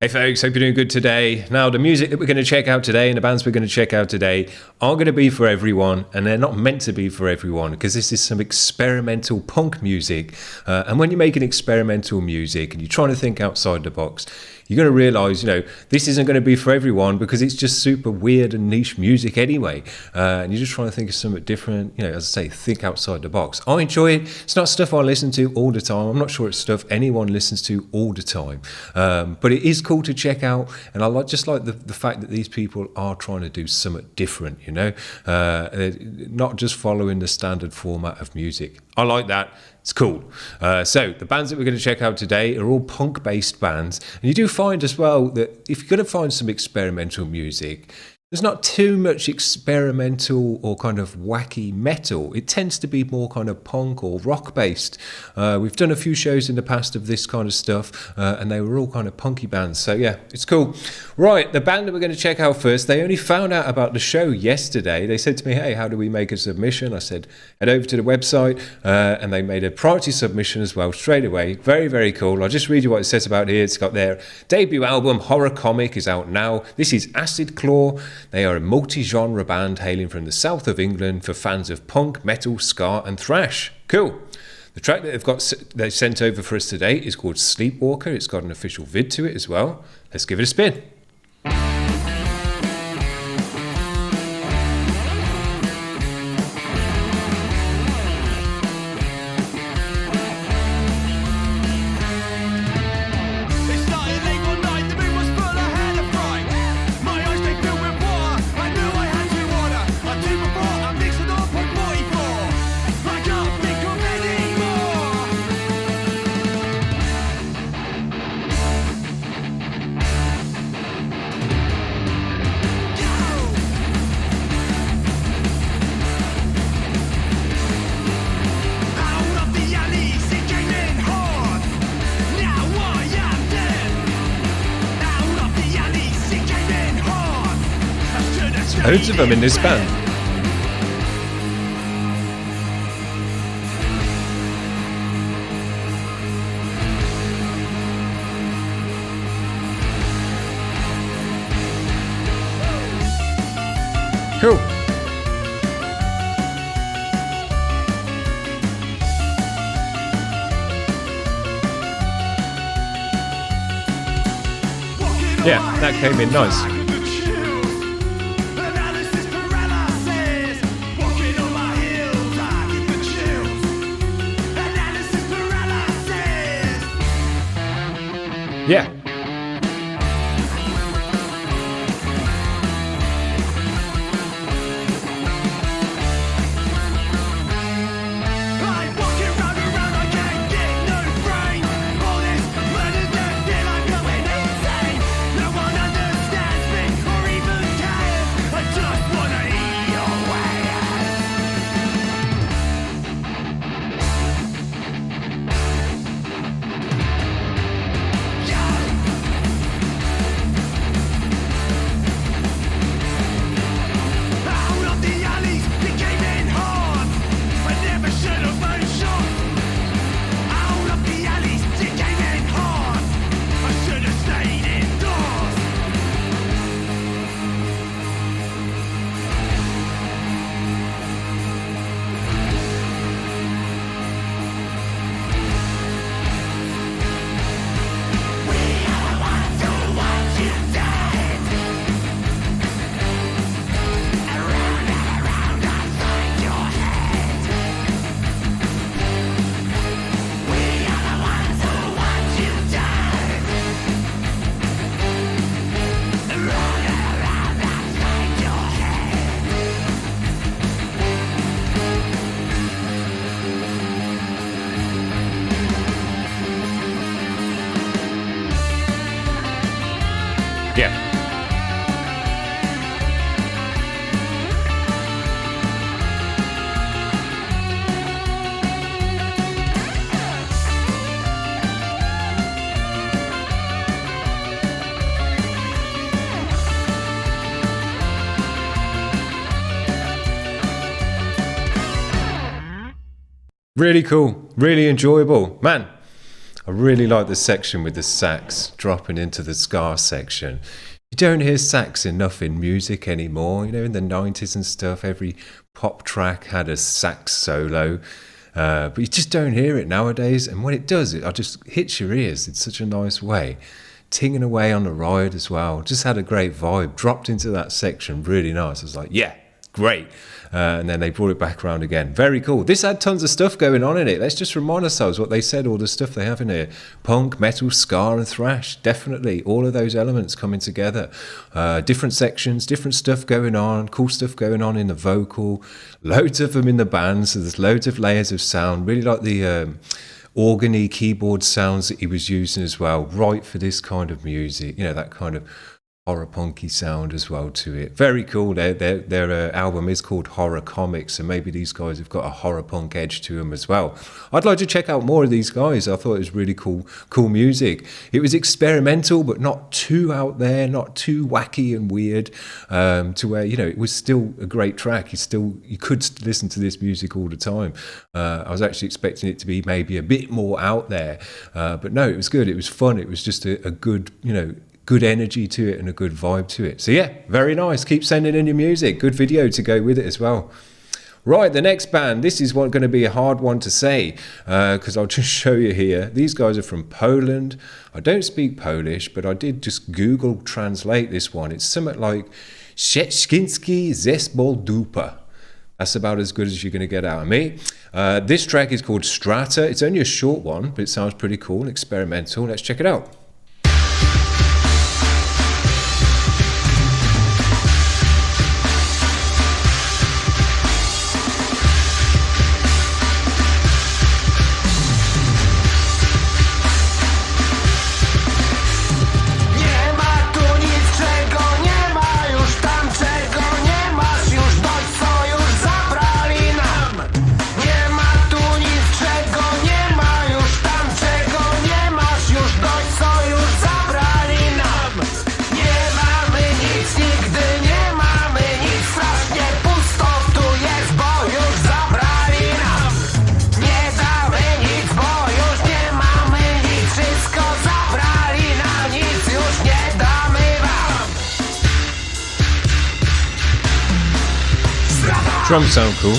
Hey folks, hope you're doing good today. Now, the music that we're going to check out today and the bands we're going to check out today are going to be for everyone, and they're not meant to be for everyone because this is some experimental punk music. And when you're making experimental music and you're trying to think outside the box, you're going to realize, this isn't going to be for everyone because it's just super weird and niche music anyway. And you're just trying to think of something different, as I say, think outside the box. I enjoy it. It's not stuff I listen to all the time. I'm not sure it's stuff anyone listens to all the time. But it is cool to check out. And I just like the fact that these people are trying to do something different, not just following the standard format of music. I like that. It's cool. So the bands that we're going to check out today are all punk-based bands. And you do find as well that if you're going to find some experimental music, there's not too much experimental or kind of wacky metal. It tends to be more kind of punk or rock-based. We've done a few shows in the past of this kind of stuff, and they were all kind of punky bands. So yeah, it's cool. Right, the band that we're going to check out first, they only found out about the show yesterday. They said to me, hey, how do we make a submission? I said, head over to the website, and they made a priority submission as well straight away. Very, very cool. I'll just read you what it says about here. It's got their debut album, Horror Comic, is out now. This is Acid Claw. They are a multi-genre band hailing from the south of England for fans of punk, metal, ska and thrash. Cool. The track that they've sent over for us today is called Sleepwalker. It's got an official vid to it as well. Let's give it a spin. Loads of them in this band. Cool. Yeah, that came in nice. Yeah. Yeah. Really cool, really enjoyable. Man, I really like the section with the sax dropping into the ska section. You don't hear sax enough in music anymore. You know, in the 90s and stuff, every pop track had a sax solo. But you just don't hear it nowadays. And when it does, it just hits your ears in such a nice way. Tinging away on the ride as well. Just had a great vibe. Dropped into that section, really nice. I was like, yeah, great. And then they brought it back around again. Very cool. This had tons of stuff going on in it. Let's just remind ourselves what they said, all the stuff they have in here. Punk, metal, ska and thrash. Definitely. All of those elements coming together. Different sections, different stuff going on. Cool stuff going on in the vocal. Loads of them in the band. So there's loads of layers of sound. Really like the organy keyboard sounds that he was using as well. Right for this kind of music. You know, that kind of horror punky sound as well to it. Very cool. Their album is called Horror Comics, so maybe these guys have got a horror punk edge to them as well. I'd like to check out more of these guys. I thought it was really cool music. It was experimental, but not too out there, not too wacky and weird, to where, you know, it was still a great track. You could listen to this music all the time. I was actually expecting it to be maybe a bit more out there, but no, it was good. It was fun. It was just a good, you know, good energy to it and a good vibe to it. So yeah, very nice. Keep sending in your music. Good video to go with it as well. Right, the next band. This is going to be a hard one to say because I'll just show you here. These guys are from Poland. I don't speak Polish, but I did just Google translate this one. It's something like Szczeciński Zespół Dupa. That's about as good as you're going to get out of me. This track is called Strata. It's only a short one, but it sounds pretty cool, experimental. Let's check it out. Drums sound cool.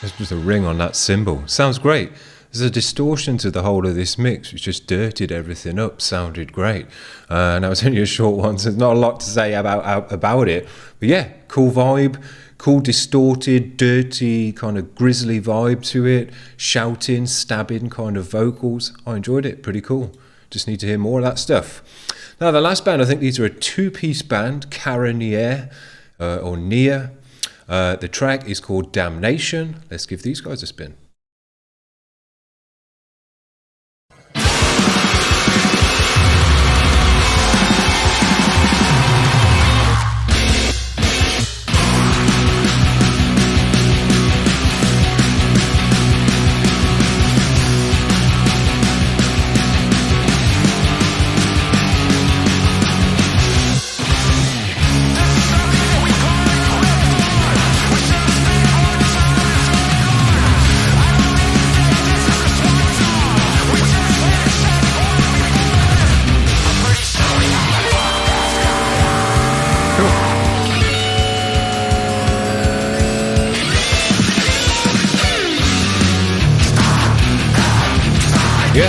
There's just a ring on that cymbal. Sounds great. There's a distortion to the whole of this mix, which just dirtied everything up. Sounded great. And that was only a short one, so there's not a lot to say about it. But yeah, cool vibe. Cool, distorted, dirty, kind of grisly vibe to it. Shouting, stabbing kind of vocals. I enjoyed it. Pretty cool. Just need to hear more of that stuff. Now, the last band, I think these are a two-piece band. Cara Neir, or Neir. The track is called Damnation. Let's give these guys a spin. Yeah.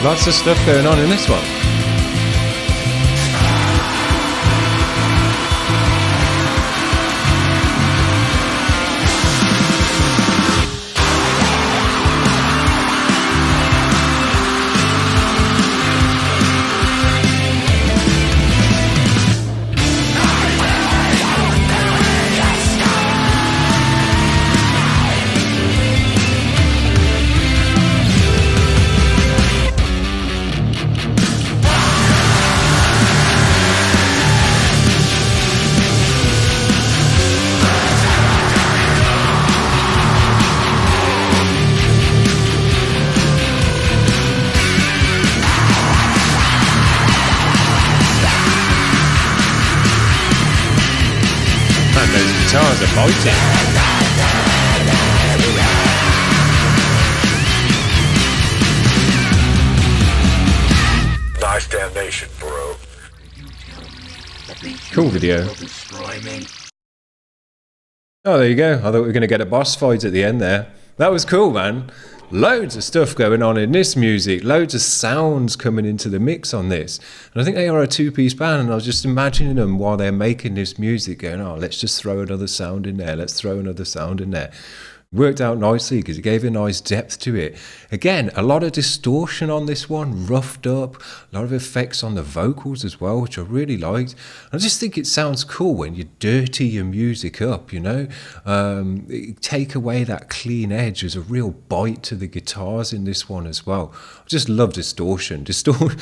Lots of stuff going on in this one. guitars are biting. Nice Damnation, bro. Cool video. Oh, there you go. I thought we were going to get a boss fight at the end there. That was cool, man. Loads of stuff going on in this music. Loads of sounds coming into the mix on this. And I think they are a two-piece band, and I was just imagining them while they're making this music going, oh, let's just throw another sound in there. Let's throw another sound in there. Worked out nicely because it gave a nice depth to it. Again, a lot of distortion on this one, roughed up, a lot of effects on the vocals as well, which I really liked. I just think it sounds cool when you dirty your music up, you know? Take away that clean edge. There's a real bite to the guitars in this one as well. I just love distortion. Distortion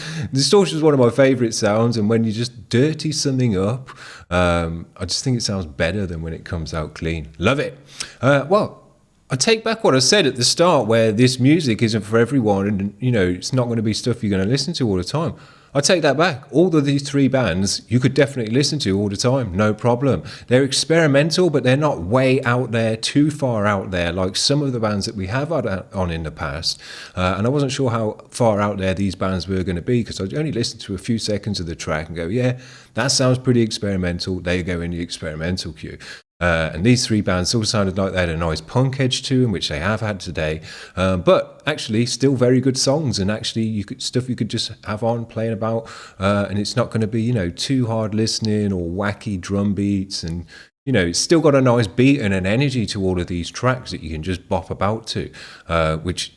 is one of my favourite sounds, and when you just dirty something up, I just think it sounds better than when it comes out clean. Love it. Well, I take back what I said at the start, where this music isn't for everyone, and you know it's not going to be stuff you're going to listen to all the time. I take that back. All of these three bands you could definitely listen to all the time, no problem. They're experimental, but they're not way out there, too far out there, like some of the bands that we have had on in the past. And I wasn't sure how far out there these bands were going to be, because I only listened to a few seconds of the track and go, yeah, that sounds pretty experimental. There you go in the experimental queue. And these three bands all sounded like they had a nice punk edge to them, which they have had today. But actually, still very good songs, and actually, stuff you could just have on playing about, and it's not going to be, you know, too hard listening or wacky drum beats, and you know, it's still got a nice beat and an energy to all of these tracks that you can just bop about to, which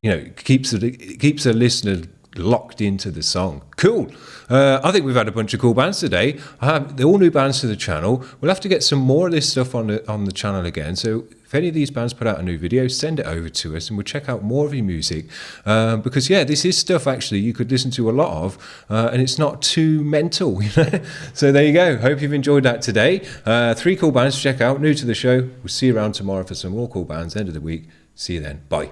you know keeps a listener locked into the song. Cool. I think we've had a bunch of cool bands today. They're all new bands to the channel. We'll have to get some more of this stuff on the channel again. So if any of these bands put out a new video, send it over to us and we'll check out more of your music. Because yeah, this is stuff actually you could listen to a lot of, and it's not too mental, you know? So there you go. Hope you've enjoyed that today. Three cool bands to check out, new to the show. We'll see you around tomorrow for some more cool bands. End of the week. See you then. Bye.